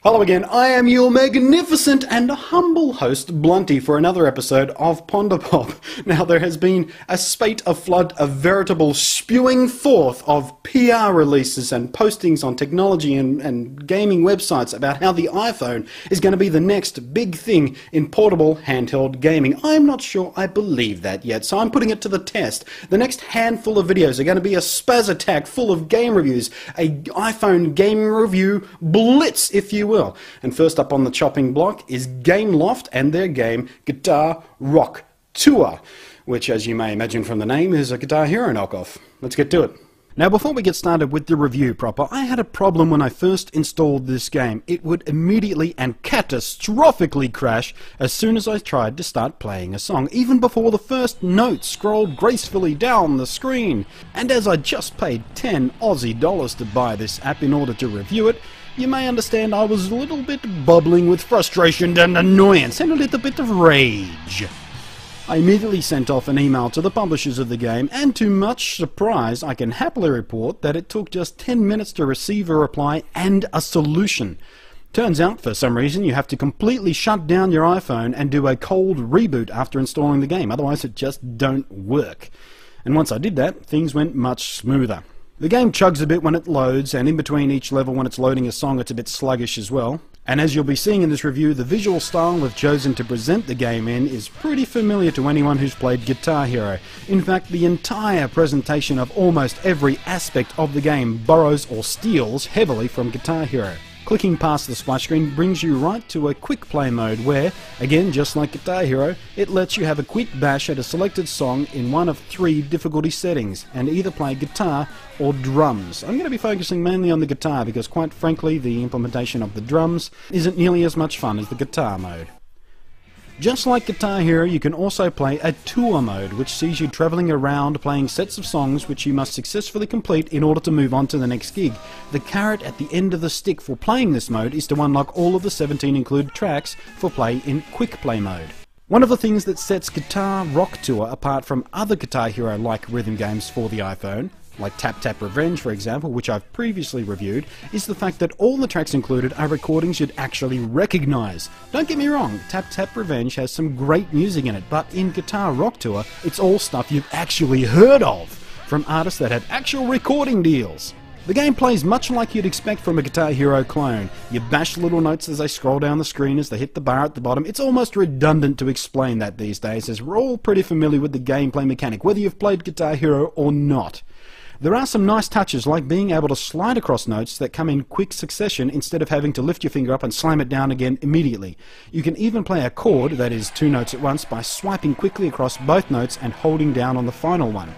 Hello again, I am your magnificent and humble host, Blunty, for another episode of Ponderpop. Now, there has been a flood of veritable spewing forth of PR releases and postings on technology and gaming websites about how the iPhone is going to be the next big thing in portable handheld gaming. I'm not sure I believe that yet, so I'm putting it to the test. The next handful of videos are going to be a spaz attack full of game reviews, a iPhone game review blitz, if you will. And first up on the chopping block is Gameloft and their game Guitar Rock Tour, which, as you may imagine from the name, is a Guitar Hero knockoff. Let's get to it. Now, before we get started with the review proper, I had a problem when I first installed this game. It would immediately and catastrophically crash as soon as I tried to start playing a song, even before the first note scrolled gracefully down the screen. And as I just paid 10 Aussie dollars to buy this app in order to review it, you may understand I was a little bit bubbling with frustration and annoyance and a little bit of rage. I immediately sent off an email to the publishers of the game, and to much surprise I can happily report that it took just 10 minutes to receive a reply and a solution. Turns out, for some reason, you have to completely shut down your iPhone and do a cold reboot after installing the game, otherwise it just don't work. And once I did that, things went much smoother. The game chugs a bit when it loads, and in between each level when it's loading a song it's a bit sluggish as well. And as you'll be seeing in this review, the visual style we've chosen to present the game in is pretty familiar to anyone who's played Guitar Hero. In fact, the entire presentation of almost every aspect of the game borrows or steals heavily from Guitar Hero. Clicking past the splash screen brings you right to a quick play mode where, again just like Guitar Hero, it lets you have a quick bash at a selected song in one of 3 difficulty settings and either play guitar or drums. I'm going to be focusing mainly on the guitar because, quite frankly, the implementation of the drums isn't nearly as much fun as the guitar mode. Just like Guitar Hero, you can also play a tour mode, which sees you travelling around playing sets of songs which you must successfully complete in order to move on to the next gig. The carrot at the end of the stick for playing this mode is to unlock all of the 17 included tracks for play in quick play mode. One of the things that sets Guitar Rock Tour apart from other Guitar Hero-like rhythm games for the iPhone, like Tap Tap Revenge for example, which I've previously reviewed, is the fact that all the tracks included are recordings you'd actually recognise. Don't get me wrong, Tap Tap Revenge has some great music in it, but in Guitar Rock Tour, it's all stuff you've actually heard of, from artists that had actual recording deals. The game plays much like you'd expect from a Guitar Hero clone. You bash little notes as they scroll down the screen as they hit the bar at the bottom. It's almost redundant to explain that these days, as we're all pretty familiar with the gameplay mechanic, whether you've played Guitar Hero or not. There are some nice touches, like being able to slide across notes that come in quick succession instead of having to lift your finger up and slam it down again immediately. You can even play a chord, that is 2 notes at once, by swiping quickly across both notes and holding down on the final one.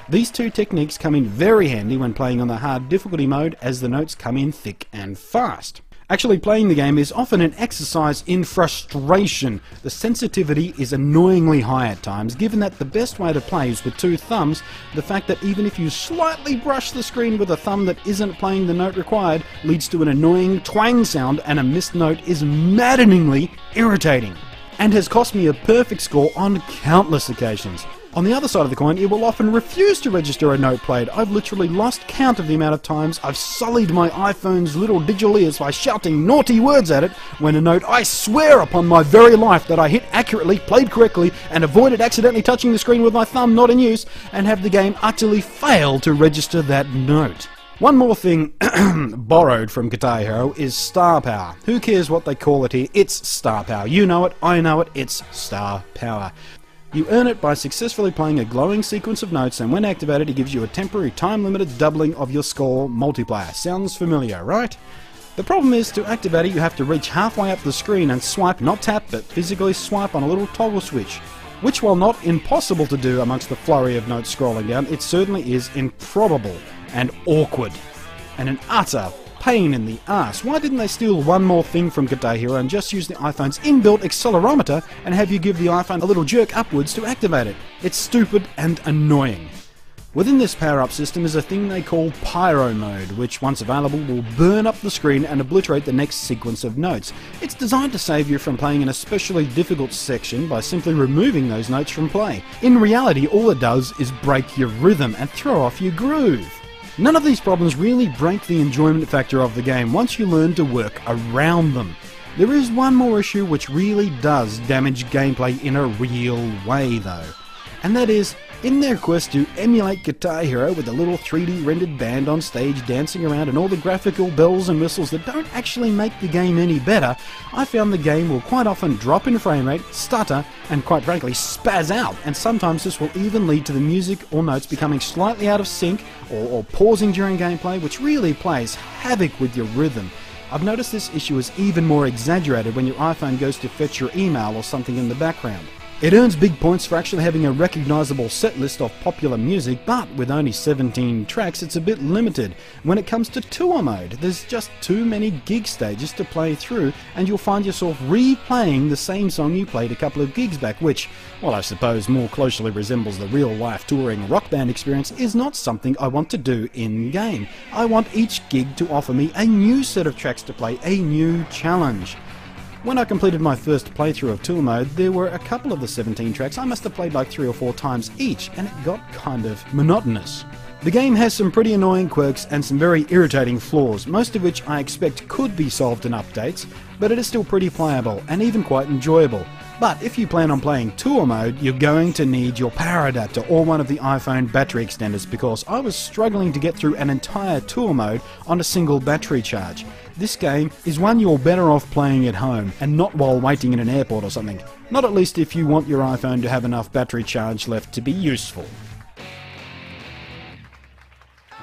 These 2 techniques come in very handy when playing on the hard difficulty mode, as the notes come in thick and fast. Actually, playing the game is often an exercise in frustration. The sensitivity is annoyingly high at times, given that the best way to play is with 2 thumbs. The fact that even if you slightly brush the screen with a thumb that isn't playing the note required leads to an annoying twang sound, and a missed note is maddeningly irritating, and has cost me a perfect score on countless occasions. On the other side of the coin, it will often refuse to register a note played. I've literally lost count of the amount of times I've sullied my iPhone's little digital ears by shouting naughty words at it when a note I swear upon my very life that I hit accurately, played correctly, and avoided accidentally touching the screen with my thumb not in use, and have the game utterly fail to register that note. One more thing borrowed from Guitar Hero is star power. Who cares what they call it here? It's star power. You know it, I know it, it's star power. You earn it by successfully playing a glowing sequence of notes, and when activated it gives you a temporary time-limited doubling of your score multiplier. Sounds familiar, right? The problem is, to activate it you have to reach halfway up the screen and swipe, not tap, but physically swipe on a little toggle switch. Which, while not impossible to do amongst the flurry of notes scrolling down, it certainly is improbable and awkward and an utter pain in the ass. Why didn't they steal one more thing from Guitar Hero and just use the iPhone's inbuilt accelerometer and have you give the iPhone a little jerk upwards to activate it? It's stupid and annoying. Within this power-up system is a thing they call Pyro Mode, which, once available, will burn up the screen and obliterate the next sequence of notes. It's designed to save you from playing an especially difficult section by simply removing those notes from play. In reality, all it does is break your rhythm and throw off your groove. None of these problems really break the enjoyment factor of the game once you learn to work around them. There is one more issue which really does damage gameplay in a real way though, and that is in their quest to emulate Guitar Hero with a little 3D rendered band on stage dancing around and all the graphical bells and whistles that don't actually make the game any better, I found the game will quite often drop in frame rate, stutter, and quite frankly spaz out, and sometimes this will even lead to the music or notes becoming slightly out of sync or pausing during gameplay, which really plays havoc with your rhythm. I've noticed this issue is even more exaggerated when your iPhone goes to fetch your email or something in the background. It earns big points for actually having a recognisable set list of popular music, but with only 17 tracks it's a bit limited. When it comes to tour mode, there's just too many gig stages to play through, and you'll find yourself replaying the same song you played a couple of gigs back, which, well, I suppose more closely resembles the real-life touring rock band experience, is not something I want to do in-game. I want each gig to offer me a new set of tracks to play, a new challenge. When I completed my first playthrough of Tour Mode, there were a couple of the 17 tracks I must have played like 3 or 4 times each, and it got kind of monotonous. The game has some pretty annoying quirks and some very irritating flaws, most of which I expect could be solved in updates, but it is still pretty playable and even quite enjoyable. But if you plan on playing Tour Mode, you're going to need your power adapter or one of the iPhone battery extenders, because I was struggling to get through an entire Tour Mode on a single battery charge. This game is one you're better off playing at home and not while waiting in an airport or something. Not at least if you want your iPhone to have enough battery charge left to be useful.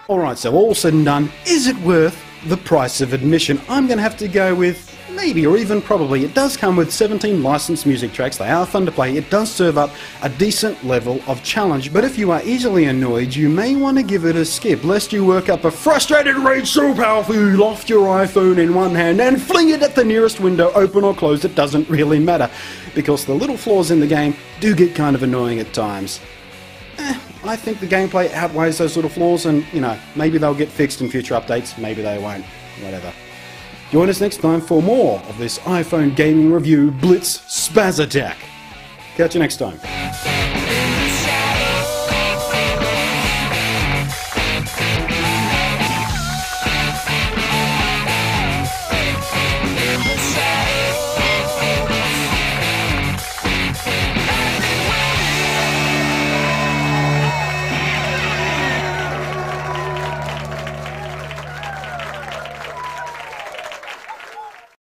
Alright, so all said and done, is it worth the price of admission? I'm going to have to go with maybe, or even probably. It does come with 17 licensed music tracks. They are fun to play. It does serve up a decent level of challenge, but if you are easily annoyed, you may want to give it a skip, lest you work up a frustrated rage so powerful you loft your iPhone in one hand and fling it at the nearest window, open or closed. It doesn't really matter, because the little flaws in the game do get kind of annoying at times. I think the gameplay outweighs those little flaws, and, you know, maybe they'll get fixed in future updates, maybe they won't, whatever. Join us next time for more of this iPhone gaming review blitz spaz attack. Catch you next time.